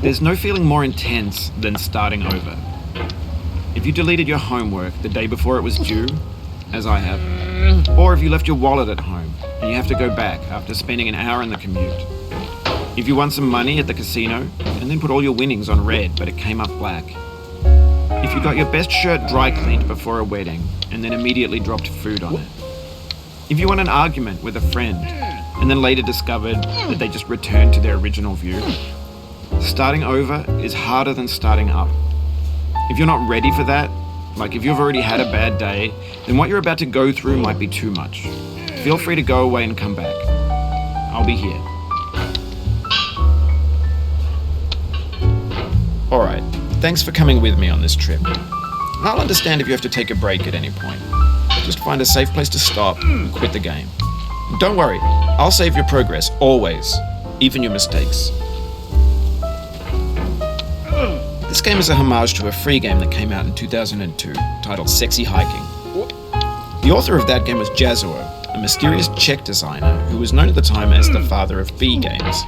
There's no feeling more intense than starting over. If you deleted your homework the day before it was due, as I have, or if you left your wallet at home and you have to go back after spending an hour in the commute. If you won some money at the casino and then put all your winnings on red but it came up black. If you got your best shirt dry cleaned before a wedding and then immediately dropped food on it. If you won an argument with a friend and then later discovered that they just returned to their original view. Starting over is harder than starting up. If you're not ready for that, like if you've already had a bad day, then what you're about to go through might be too much. Feel free to go away and come back. I'll be here. Alright, thanks for coming with me on this trip. I'll understand if you have to take a break at any point. Just find a safe place to stop and quit the game. And don't worry, I'll save your progress, always, even your mistakes. This game is a homage to a free game that came out in 2002, titled Sexy Hiking. The author of that game was Jazzuo, a mysterious Czech designer who was known at the time as the father of B games.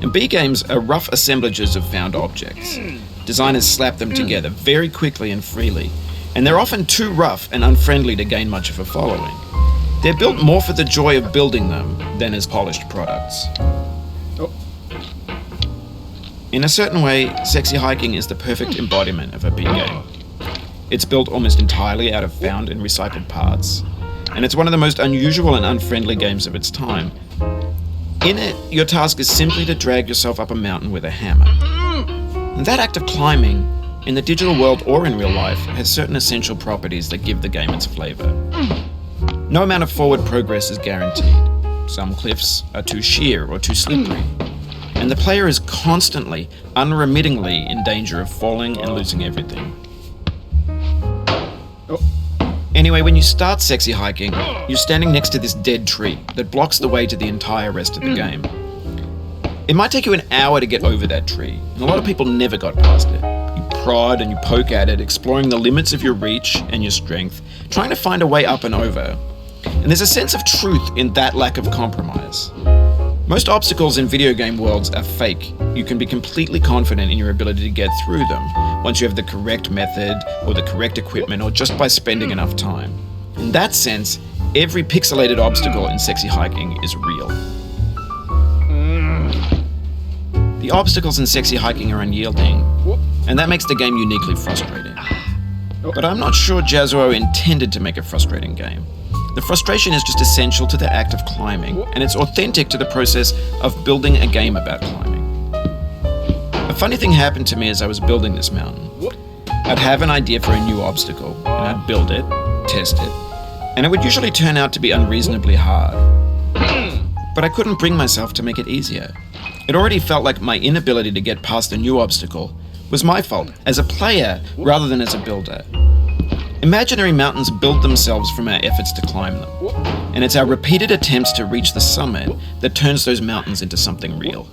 And B games are rough assemblages of found objects. Designers slap them together very quickly and freely, and they're often too rough and unfriendly to gain much of a following. They're built more for the joy of building them than as polished products. In a certain way, Sexy Hiking is the perfect embodiment of a B game. It's built almost entirely out of found and recycled parts, and it's one of the most unusual and unfriendly games of its time. In it, your task is simply to drag yourself up a mountain with a hammer. And that act of climbing, in the digital world or in real life, has certain essential properties that give the game its flavor. No amount of forward progress is guaranteed. Some cliffs are too sheer or too slippery. And the player is constantly, unremittingly in danger of falling and losing everything. Anyway, when you start Sexy Hiking, you're standing next to this dead tree that blocks the way to the entire rest of the game. It might take you an hour to get over that tree, and a lot of people never got past it. You prod and you poke at it, exploring the limits of your reach and your strength, trying to find a way up and over. And there's a sense of truth in that lack of compromise. Most obstacles in video game worlds are fake. You can be completely confident in your ability to get through them once you have the correct method or the correct equipment or just by spending enough time. In that sense, every pixelated obstacle in Sexy Hiking is real. The obstacles in Sexy Hiking are unyielding, and that makes the game uniquely frustrating. But I'm not sure Jazzuo intended to make a frustrating game. The frustration is just essential to the act of climbing, and it's authentic to the process of building a game about climbing. A funny thing happened to me as I was building this mountain. I'd have an idea for a new obstacle, and I'd build it, test it, and it would usually turn out to be unreasonably hard. But I couldn't bring myself to make it easier. It already felt like my inability to get past a new obstacle was my fault as a player rather than as a builder. Imaginary mountains build themselves from our efforts to climb them, and it's our repeated attempts to reach the summit that turns those mountains into something real.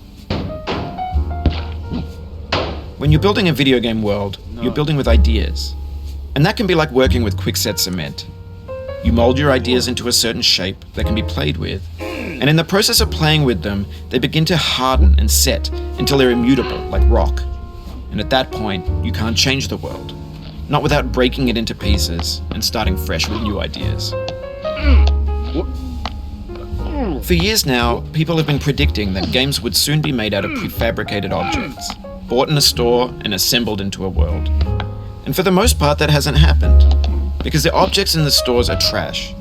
When you're building a video game world, you're building with ideas, and that can be like working with quickset cement. You mold your ideas into a certain shape that can be played with, and in the process of playing with them, they begin to harden and set until they're immutable, like rock. And at that point, you can't change the world. Not without breaking it into pieces and starting fresh with new ideas. For years now, people have been predicting that games would soon be made out of prefabricated objects, bought in a store and assembled into a world. And for the most part, that hasn't happened, because the objects in the stores are trash,